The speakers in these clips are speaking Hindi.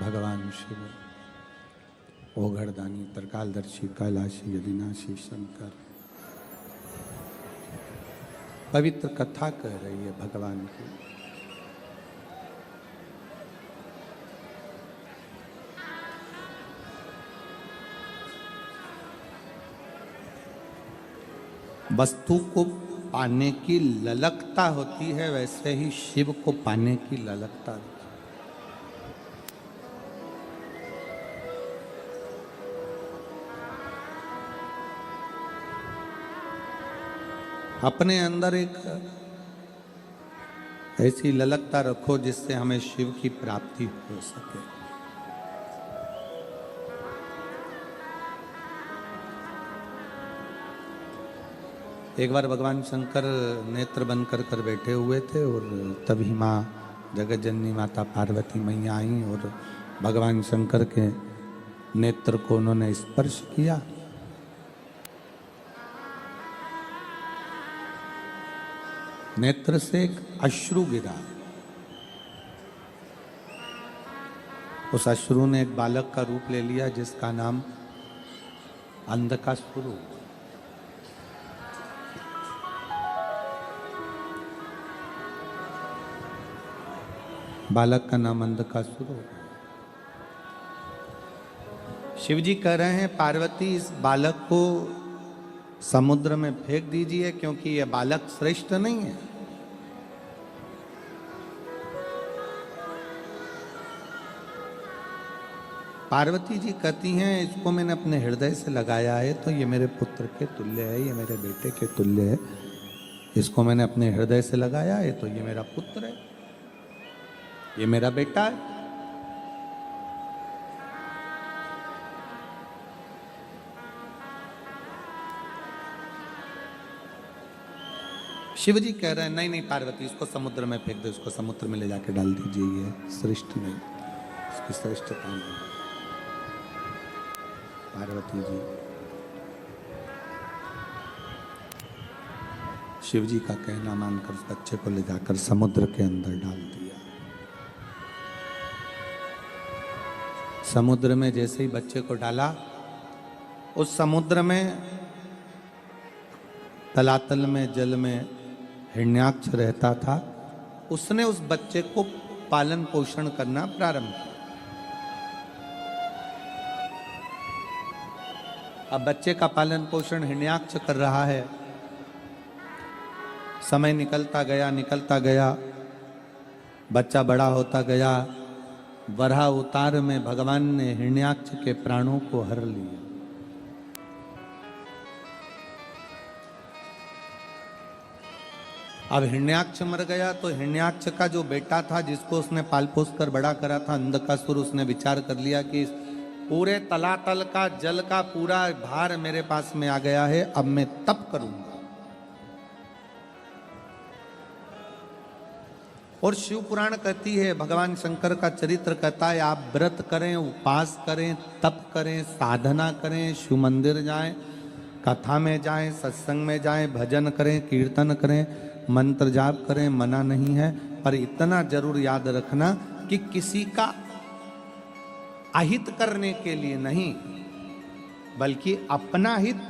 भगवान शिव, ओघड़दानी, तरकालदर्शी, कैलाशी, अविनाशी शंकर पवित्र कथा कह रही है भगवान की। वस्तु को पाने की ललकता होती है, वैसे ही शिव को पाने की ललकता होती है। अपने अंदर एक ऐसी ललकता रखो जिससे हमें शिव की प्राप्ति हो सके। एक बार भगवान शंकर नेत्र बंद कर बैठे हुए थे और तभी माँ जगत जननी माता पार्वती मैया आई और भगवान शंकर के नेत्र को उन्होंने स्पर्श किया। नेत्र से एक अश्रु गिरा। उस अश्रु ने एक बालक का रूप ले लिया जिसका नाम अंधकासुर। बालक का नाम अंधकासुर। शिवजी कह रहे हैं पार्वती इस बालक को समुद्र में फेंक दीजिए क्योंकि यह बालक श्रेष्ठ नहीं है। पार्वती जी कहती हैं इसको मैंने अपने हृदय से लगाया है तो ये मेरे पुत्र के तुल्य है, ये मेरे बेटे के तुल्य है। इसको मैंने अपने हृदय से लगाया है तो ये मेरा पुत्र है, ये मेरा बेटा है। शिवजी कह रहे हैं नहीं नहीं पार्वती इसको समुद्र में फेंक दो, इसको समुद्र में ले जाके डाल दीजिए, ये श्रेष्ठ नहीं, इसकी श्रेष्ठता नहीं। पार्वती जी शिवजी का कहना मानकर उस बच्चे को ले जाकर समुद्र के अंदर डाल दिया। समुद्र में जैसे ही बच्चे को डाला, उस समुद्र में तलातल में जल में हिरण्याक्ष रहता था। उसने उस बच्चे को पालन पोषण करना प्रारंभ किया। अब बच्चे का पालन पोषण हिरण्याक्ष कर रहा है। समय निकलता गया, बच्चा बड़ा होता गया। वराह अवतार में भगवान ने हिरण्याक्ष के प्राणों को हर लिया। अब हिरण्याक्ष मर गया तो हिरण्याक्ष का जो बेटा था जिसको उसने पाल पोस कर बड़ा करा था अंधकासुर, उसने विचार कर लिया कि पूरे तलातल का जल का पूरा भार मेरे पास में आ गया है, अब मैं तप करूंगा। और शिव पुराण कहती है, भगवान शंकर का चरित्र कहता है आप व्रत करें, उपास करें, तप करें, साधना करें, शिव मंदिर जाएं, कथा में जाएं, सत्संग में जाएं, भजन करें, कीर्तन करें, मंत्र जाप करें, मना नहीं है। पर इतना जरूर याद रखना कि किसी का अहित करने के लिए नहीं, बल्कि अपना हित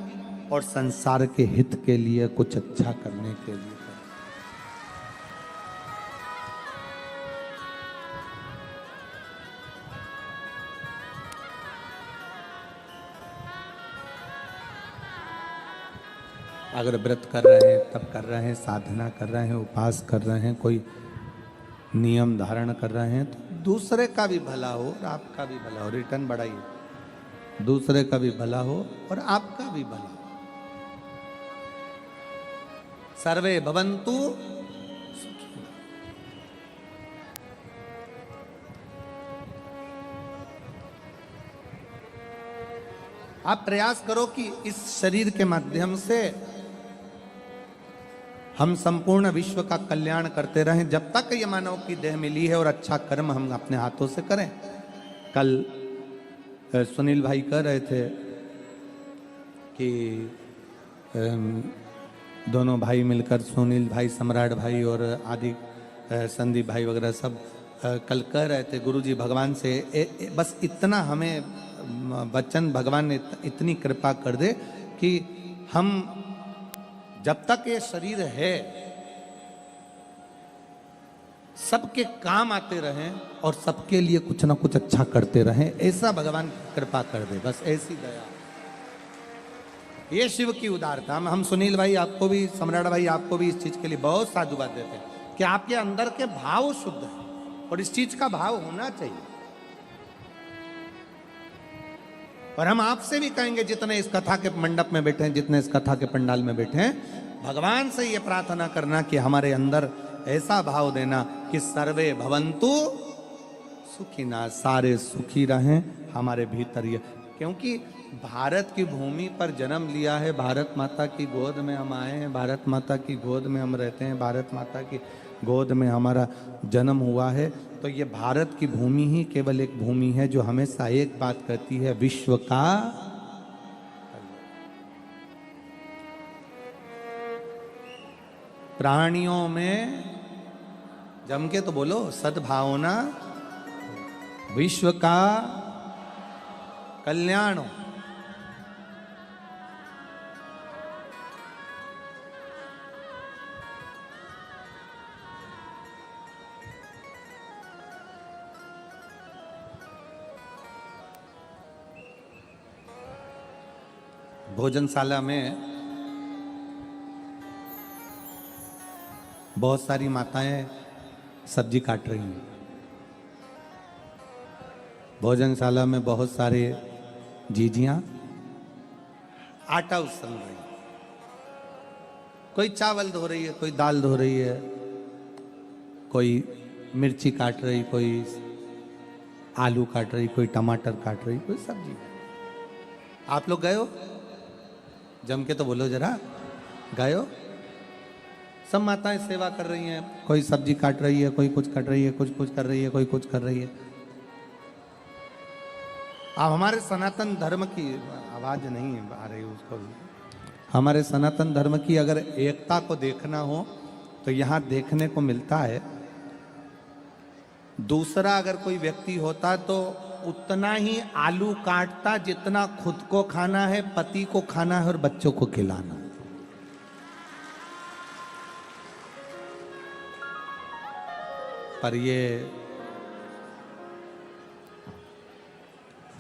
और संसार के हित के लिए कुछ अच्छा करने के लिए। अगर व्रत कर रहे हैं, तप कर रहे हैं, साधना कर रहे हैं, उपास कर रहे हैं, कोई नियम धारण कर रहे हैं तो दूसरे का भी भला हो और आपका भी भला हो। रिटर्न बढ़ाइए, दूसरे का भी भला हो और आपका भी भला हो। सर्वे भवन्तु सुखिनः। आप प्रयास करो कि इस शरीर के माध्यम से हम संपूर्ण विश्व का कल्याण करते रहें जब तक ये मानव की देह मिली है, और अच्छा कर्म हम अपने हाथों से करें। कल सुनील भाई कह रहे थे कि दोनों भाई मिलकर, सुनील भाई, सम्राट भाई और आदि संदीप भाई वगैरह सब कल कह रहे थे गुरुजी भगवान से बस इतना हमें वचन भगवान ने इतनी कृपा कर दे कि हम जब तक ये शरीर है सबके काम आते रहें और सबके लिए कुछ ना कुछ अच्छा करते रहें, ऐसा भगवान कृपा कर दे, बस ऐसी दया। ये शिव की उदारता। हम सुनील भाई आपको भी, सम्राट भाई आपको भी इस चीज के लिए बहुत साधुवाद देते हैं कि आपके अंदर के भाव शुद्ध है और इस चीज का भाव होना चाहिए। और हम आपसे भी कहेंगे जितने इस कथा के मंडप में बैठे हैं, जितने इस कथा के पंडाल में बैठे हैं, भगवान से ये प्रार्थना करना कि हमारे अंदर ऐसा भाव देना कि सर्वे भवन्तु सुखिना, सारे सुखी रहें हमारे भीतर ये। क्योंकि भारत की भूमि पर जन्म लिया है, भारत माता की गोद में हम आए हैं, भारत माता की गोद में हम रहते हैं, भारत माता की गोद में हमारा जन्म हुआ है। तो ये भारत की भूमि ही केवल एक भूमि है जो हमेशा एक बात कहती है, विश्व का प्राणियों में जम के तो बोलो सद्भावना, विश्व का कल्याण। भोजनशाला में बहुत सारी माताएं सब्जी काट रही हैं। भोजनशाला में बहुत सारे जीजियां आटा उसल रही हैं। कोई चावल धो रही है, कोई दाल धो रही है, कोई मिर्ची काट रही, कोई आलू काट रही, कोई टमाटर काट रही, कोई सब्जी। आप लोग गए हो? जम के तो बोलो जरा, गए हो? सब माताएं सेवा कर रही हैं, कोई सब्जी काट रही है, कोई कुछ काट रही है, कुछ कर रही है, कोई कुछ कर रही है। अब हमारे सनातन धर्म की आवाज नहीं आ रही उसको, हमारे सनातन धर्म की अगर एकता को देखना हो तो यहाँ देखने को मिलता है। दूसरा अगर कोई व्यक्ति होता तो उतना ही आलू काटता जितना खुद को खाना है, पति को खाना है और बच्चों को खिलाना। पर ये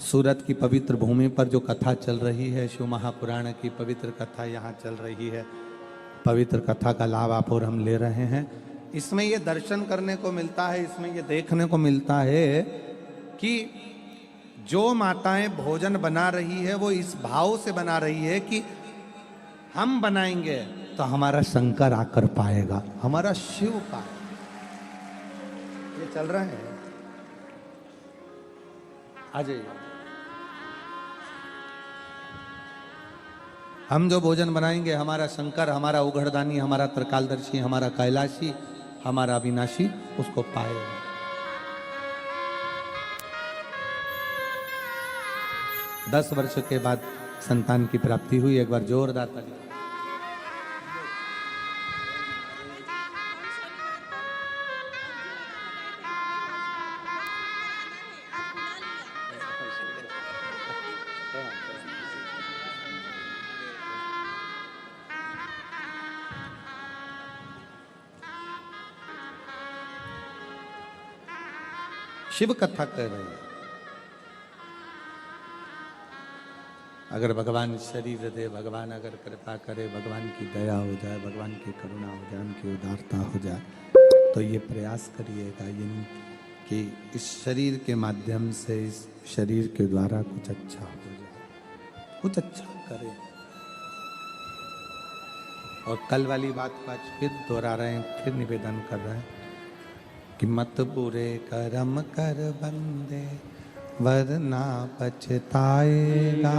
सूरत की पवित्र भूमि पर जो कथा चल रही है, शिव महापुराण की पवित्र कथा यहाँ चल रही है, पवित्र कथा का लाभ आप और हम ले रहे हैं। इसमें ये दर्शन करने को मिलता है, इसमें ये देखने को मिलता है कि जो माताएं भोजन बना रही है वो इस भाव से बना रही है कि हम बनाएंगे तो हमारा शंकर आकर पाएगा, हमारा शिव पाएगा। ये चल रहा है, आ जाइए। हम जो भोजन बनाएंगे हमारा शंकर, हमारा उघड़दानी, हमारा त्रिकालदर्शी, हमारा कैलाशी, हमारा अविनाशी उसको पाएगा। दस वर्ष के बाद संतान की प्राप्ति हुई। एक बार जोरदार ताली। शिव कथा कह रहे हैं। अगर भगवान शरीर दे, भगवान अगर कृपा करे, भगवान की दया हो जाए, भगवान की करुणा हो जाए, उनकी उदारता हो जाए, तो ये प्रयास करिएगा ये कि इस शरीर के माध्यम से, इस शरीर के द्वारा कुछ अच्छा हो जाए, कुछ अच्छा करें। और कल वाली बात को आज फिर दोहरा रहे हैं, फिर निवेदन कर रहे हैं कि मत बुरे कर्म कर बंदे वरना पछताएगा,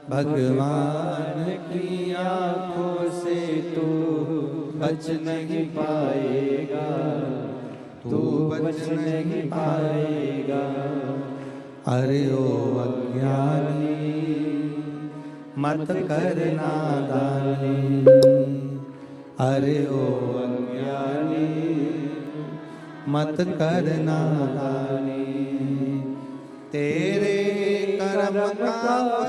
भगवान की आंखों से तू बच नहीं पाएगा, तू बच नहीं पाएगा। अरे ओ अज्ञानी मत कर नादानी, अरे ओ अज्ञानी मत करना दानी। तेरे कर्म का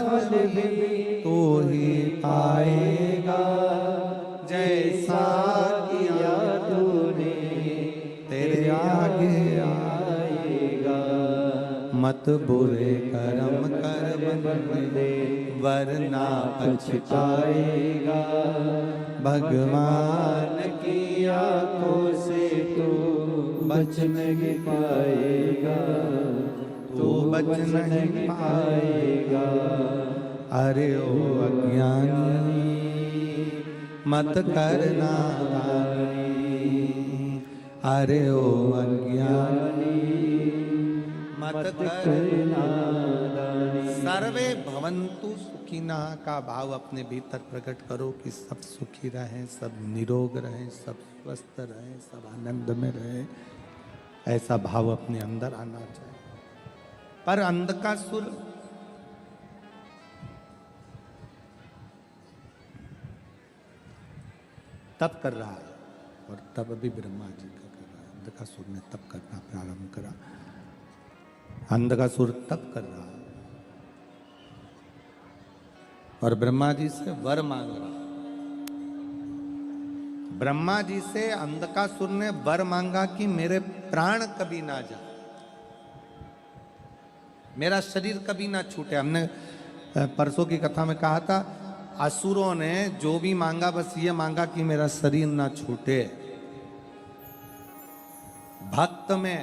फल भी तू ही पाएगा, जैसा किया तूने तेरे आगे आएगा। मत बुरे कर्म कर बंदे वरना पछताएगा, भगवान की आंखों से तू बच नहीं पाएगा, तू बच नहीं पाएगा। अरे ओ अज्ञानी मत करना दानी, अरे ओ अज्ञानी मत करना दानी। सर्वे भवन्तु सुखिनः का भाव अपने भीतर प्रकट करो कि सब सुखी रहें, सब निरोग रहें, सब स्वस्थ रहें, सब आनंद में रहें। ऐसा भाव अपने अंदर आना चाहिए। पर अंधकासुर तप कर रहा है, और तब अभी ब्रह्मा जी का कर रहा है। अंधकासुर ने तप करना प्रारंभ करा। अंधकासुर तप कर रहा है और ब्रह्मा जी से वर मांग रहा है। ब्रह्मा जी से अंधकासुर ने वर मांगा कि मेरे प्राण कभी ना जाए, मेरा शरीर कभी ना छूटे। हमने परसों की कथा में कहा था, असुरों ने जो भी मांगा बस ये मांगा कि मेरा शरीर ना छूटे। भक्त में,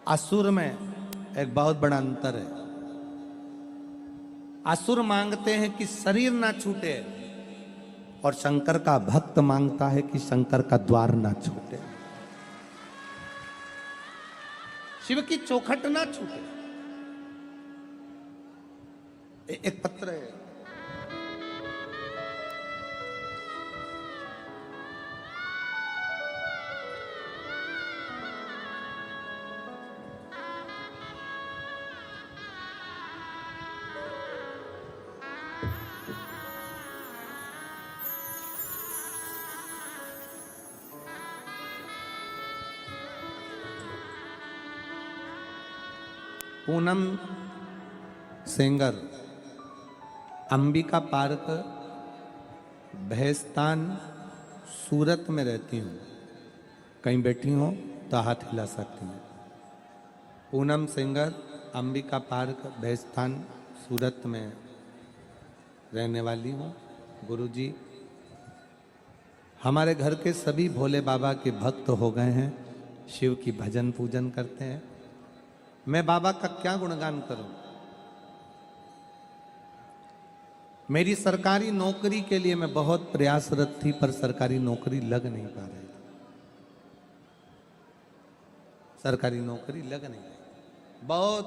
असुर में एक बहुत बड़ा अंतर है। असुर मांगते हैं कि शरीर ना छूटे, और शंकर का भक्त मांगता है कि शंकर का द्वार ना छूटे, शिव की चौखट ना छूटे। एक पत्र है, पूनम सेंगर, अंबिका पार्क, भैस्तान, सूरत में रहती हूँ। कहीं बैठी हो तो हाथ हिला सकती हूँ। पूनम सेंगर, अंबिका पार्क, भैस्तान, सूरत में रहने वाली हूँ। गुरुजी हमारे घर के सभी भोले बाबा के भक्त हो गए हैं, शिव की भजन पूजन करते हैं। मैं बाबा का क्या गुणगान करूं? मेरी सरकारी नौकरी के लिए मैं बहुत प्रयासरत थी, पर सरकारी नौकरी लग नहीं पा रही। सरकारी नौकरी लग नहीं रही। बहुत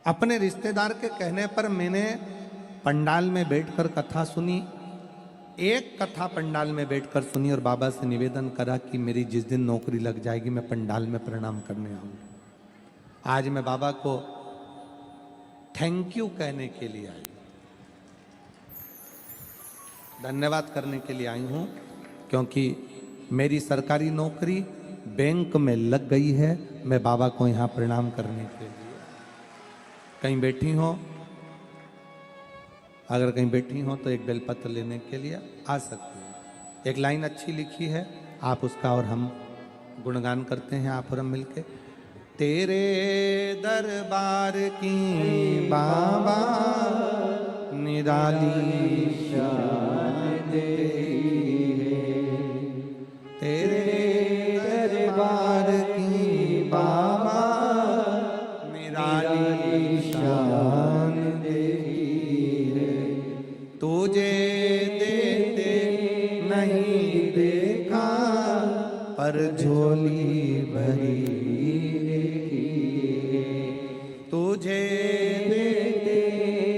अपने रिश्तेदार के कहने पर मैंने पंडाल में बैठकर कथा सुनी। एक कथा पंडाल में बैठकर सुनी और बाबा से निवेदन करा कि मेरी जिस दिन नौकरी लग जाएगी मैं पंडाल में प्रणाम करने आऊंगा। आज मैं बाबा को थैंक यू कहने के लिए आई, धन्यवाद करने के लिए आई हूं, क्योंकि मेरी सरकारी नौकरी बैंक में लग गई है। मैं बाबा को यहां प्रणाम करने के लिए, कहीं बैठी हो, अगर कहीं बैठी हो तो एक बेलपत्र लेने के लिए आ सकती हो। एक लाइन अच्छी लिखी है, आप उसका और हम गुणगान करते हैं, आप और हम मिलके। तेरे दरबार की बाबा निराली शान तेरी है, तेरे दरबार की बाबा निराली शान तुझे देते नहीं देखा, पर झोली भरी तुझे देते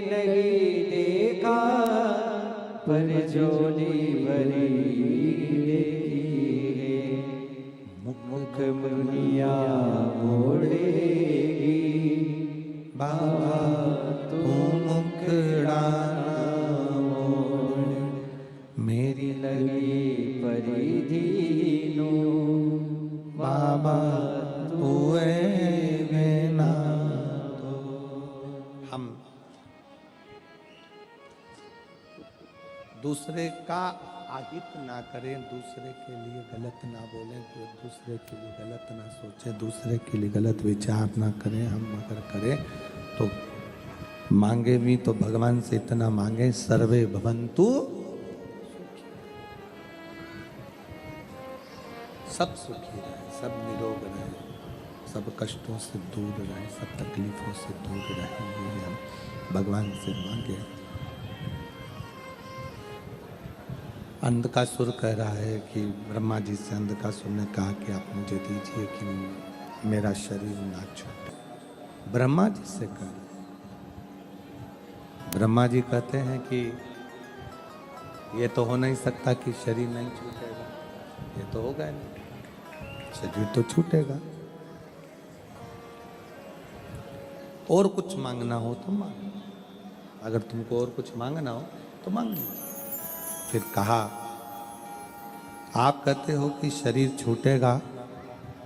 नहीं देखा, पर झोली भरी मुख मुनिया मोड़ेगी बाबा तू मुखड़ा मेरी बात हुए बिना तो। हम दूसरे का आहित ना करें, दूसरे के लिए गलत ना बोलें, दूसरे के लिए गलत ना सोचें, दूसरे के लिए गलत विचार ना करें। हम अगर करें तो मांगे भी तो भगवान से इतना मांगे, सर्वे भवन्तु, सब सुखी रहे, सब निरोग रहे, सब कष्टों से दूर रहे, सब तकलीफों से दूर रहे, ये हम भगवान से मांगे। अंधकासुर कह रहा है कि ब्रह्मा जी से अंधकासुर ने कहा कि आप मुझे दीजिए कि मेरा शरीर ना छूटे। ब्रह्मा जी से कह रहे, ब्रह्मा जी कहते हैं कि ये तो हो नहीं सकता कि शरीर नहीं छूटेगा, ये तो होगा नहीं, शरीर तो छूटेगा। और कुछ मांगना हो तो मांग, अगर तुमको और कुछ मांगना हो तो मांग लीजिए। फिर कहा, आप कहते हो कि शरीर छूटेगा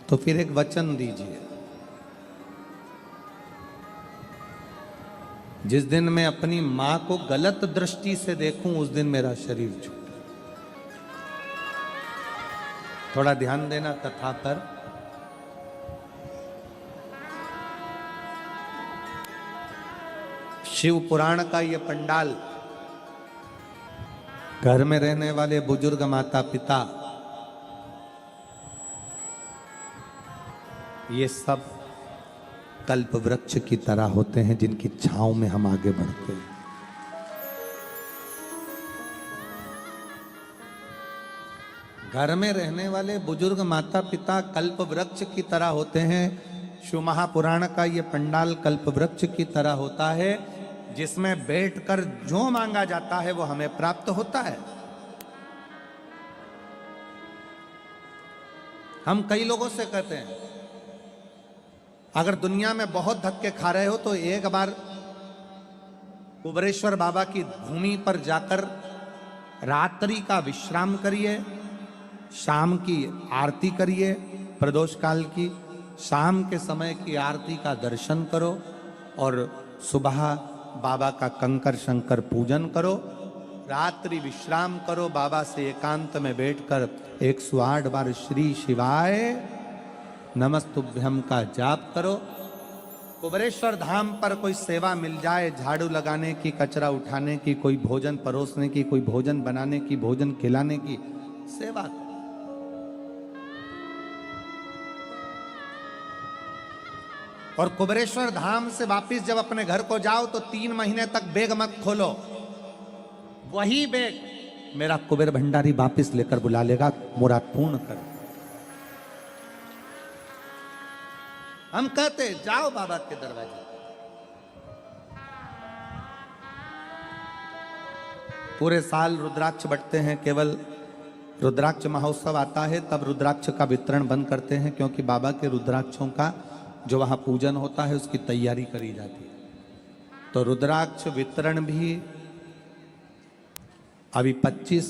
तो फिर एक वचन दीजिए, जिस दिन मैं अपनी मां को गलत दृष्टि से देखूं उस दिन मेरा शरीर छूटे। थोड़ा ध्यान देना कथा पर। शिव पुराण का ये पंडाल, घर में रहने वाले बुजुर्ग माता पिता, ये सब कल्प वृक्ष की तरह होते हैं जिनकी छांव में हम आगे बढ़ते हैं। घर में रहने वाले बुजुर्ग माता पिता कल्प वृक्ष की तरह होते हैं। शिव महापुराण का ये पंडाल कल्प वृक्ष की तरह होता है, जिसमें बैठकर जो मांगा जाता है वो हमें प्राप्त होता है। हम कई लोगों से कहते हैं, अगर दुनिया में बहुत धक्के खा रहे हो तो एक बार कुबरेश्वर बाबा की भूमि पर जाकर रात्रि का विश्राम करिए, शाम की आरती करिए, प्रदोष काल की शाम के समय की आरती का दर्शन करो और सुबह बाबा का कंकर शंकर पूजन करो, रात्रि विश्राम करो, बाबा से एकांत में बैठकर 108 बार श्री शिवाय नमस्तुभ्यम का जाप करो। कुबरेश्वर धाम पर कोई सेवा मिल जाए, झाड़ू लगाने की, कचरा उठाने की, कोई भोजन परोसने की, कोई भोजन बनाने की, भोजन खिलाने की सेवा करो। और कुबरेश्वर धाम से वापिस जब अपने घर को जाओ तो 3 महीने तक बैग मत खोलो, वही बैग मेरा कुबेर भंडारी वापिस लेकर बुला लेगा, मुराद पूर्ण कर। हम कहते जाओ बाबा के दरवाजे, पूरे साल रुद्राक्ष बटते हैं, केवल रुद्राक्ष महोत्सव आता है तब रुद्राक्ष का वितरण बंद करते हैं, क्योंकि बाबा के रुद्राक्षों का जो वहां पूजन होता है उसकी तैयारी करी जाती है। तो रुद्राक्ष वितरण भी अभी 25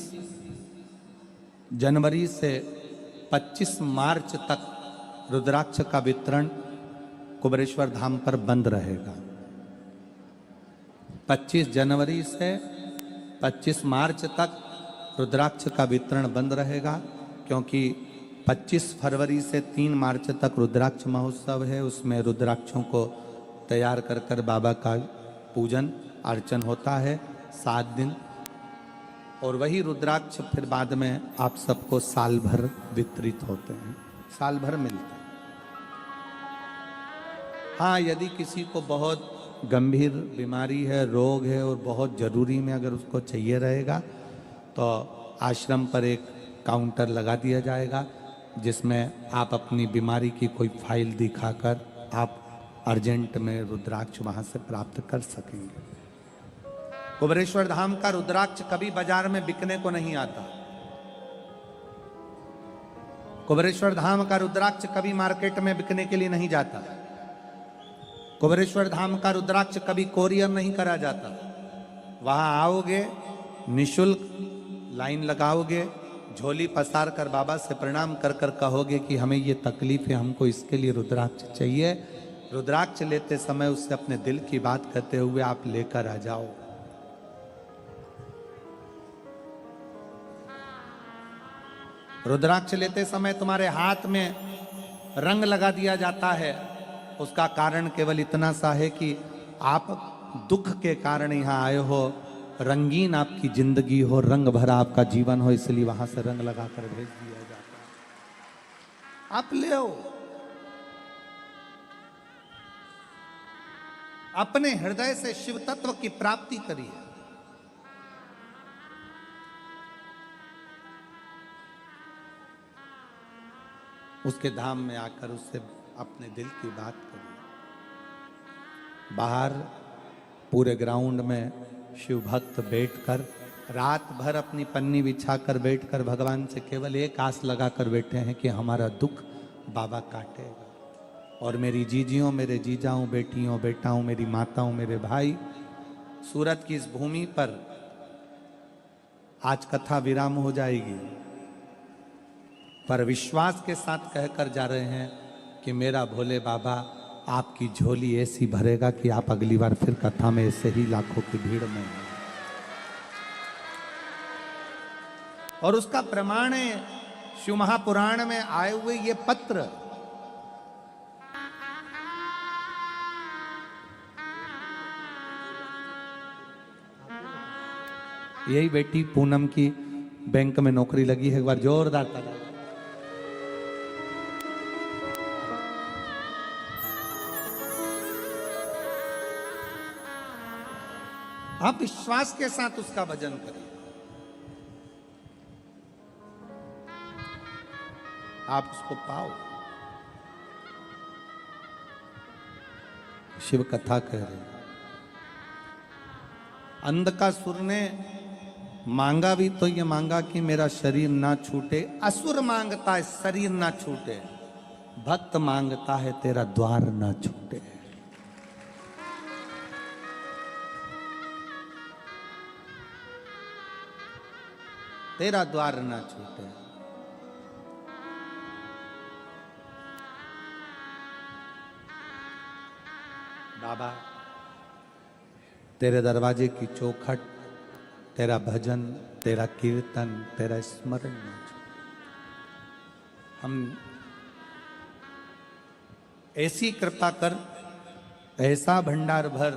जनवरी से 25 मार्च तक रुद्राक्ष का वितरण कुबरेश्वर धाम पर बंद रहेगा। 25 जनवरी से 25 मार्च तक रुद्राक्ष का वितरण बंद रहेगा, क्योंकि 25 फरवरी से 3 मार्च तक रुद्राक्ष महोत्सव है। उसमें रुद्राक्षों को तैयार कर कर बाबा का पूजन अर्चन होता है 7 दिन, और वही रुद्राक्ष फिर बाद में आप सबको साल भर वितरित होते हैं, साल भर मिलते हैं। हाँ, यदि किसी को बहुत गंभीर बीमारी है, रोग है और बहुत ज़रूरी में अगर उसको चाहिए रहेगा तो आश्रम पर एक काउंटर लगा दिया जाएगा, जिसमें आप अपनी बीमारी की कोई फाइल दिखाकर आप अर्जेंट में रुद्राक्ष वहाँ से प्राप्त कर सकेंगे। कुबरेश्वर धाम का रुद्राक्ष कभी बाजार में बिकने को नहीं आता। कुबरेश्वर धाम का रुद्राक्ष कभी मार्केट में बिकने के लिए नहीं जाता। कुबरेश्वर धाम का रुद्राक्ष कभी कोरियर नहीं करा जाता। वहां आओगे, निशुल्क लाइन लगाओगे, झोली पसार कर बाबा से प्रणाम कर कर कहोगे कि हमें ये तकलीफ है, हमको इसके लिए रुद्राक्ष चाहिए, रुद्राक्ष लेते समय उससे अपने दिल की बात करते हुए आप लेकर आ जाओ। रुद्राक्ष लेते समय तुम्हारे हाथ में रंग लगा दिया जाता है, उसका कारण केवल इतना सा है कि आप दुख के कारण यहां आए हो, रंगीन आपकी जिंदगी हो, रंग भरा आपका जीवन हो, इसलिए वहां से रंग लगाकर भेज दिया जाता है। आप ले आओ, अपने हृदय से शिव तत्व की प्राप्ति करिए। उसके धाम में आकर उससे अपने दिल की बात करिए। बाहर पूरे ग्राउंड में शिव भक्त बैठकर रात भर अपनी पन्नी बिछाकर बैठकर भगवान से केवल एक आस लगाकर बैठे हैं कि हमारा दुख बाबा काटेगा। और मेरी जीजियों, मेरे जीजाओं, बेटियों, बेटाओं, मेरी माताओं, मेरे भाई, सूरत की इस भूमि पर आज कथा विराम हो जाएगी, पर विश्वास के साथ कहकर जा रहे हैं कि मेरा भोले बाबा आपकी झोली ऐसी भरेगा कि आप अगली बार फिर कथा में ऐसे ही लाखों की भीड़ में हैं। और उसका प्रमाण है शिव महापुराण में आए हुए ये पत्र। यही बेटी पूनम की बैंक में नौकरी लगी है, एक बार जोरदार ताली। आप विश्वास के साथ उसका भजन करिए, आप उसको पाओ। शिव कथा कह रहे हैं। अंधकासुर ने मांगा भी तो ये मांगा कि मेरा शरीर ना छूटे। असुर मांगता है शरीर ना छूटे, भक्त मांगता है तेरा द्वार ना छूटे। तेरा द्वार ना छूटे। बाबा तेरे दरवाजे की चौखट, तेरा भजन, तेरा कीर्तन, तेरा स्मरण ना छूटे। हम ऐसी कृपा कर, ऐसा भंडार भर,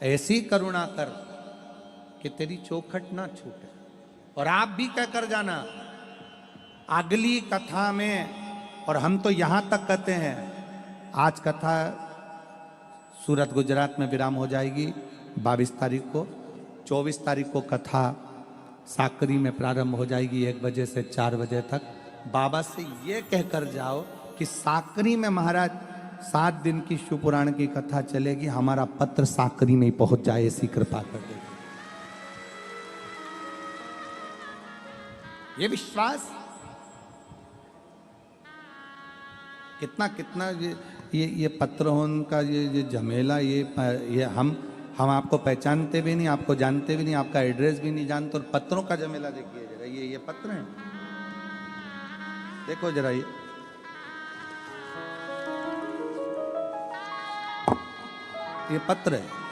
ऐसी करुणा कर कि तेरी चौखट ना छूटे। और आप भी कह कर जाना अगली कथा में। और हम तो यहां तक कहते हैं, आज कथा सूरत गुजरात में विराम हो जाएगी 22 तारीख को। 24 तारीख को कथा साकरी में प्रारंभ हो जाएगी 1 बजे से 4 बजे तक। बाबा से ये कहकर जाओ कि साकरी में महाराज 7 दिन की शिव पुराण की कथा चलेगी, हमारा पत्र साकरी में ही पहुंच जाए, ऐसी कृपा कर देगी। ये विश्वास कितना कितना ये पत्र हो उनका, ये झमेला, ये हम आपको पहचानते भी नहीं, आपको जानते भी नहीं, आपका एड्रेस भी नहीं जानते, और पत्रों का झमेला देखिए जरा। ये पत्र हैं, देखो जरा, ये पत्र है।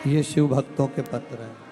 ये शिव भक्तों के पत्र हैं।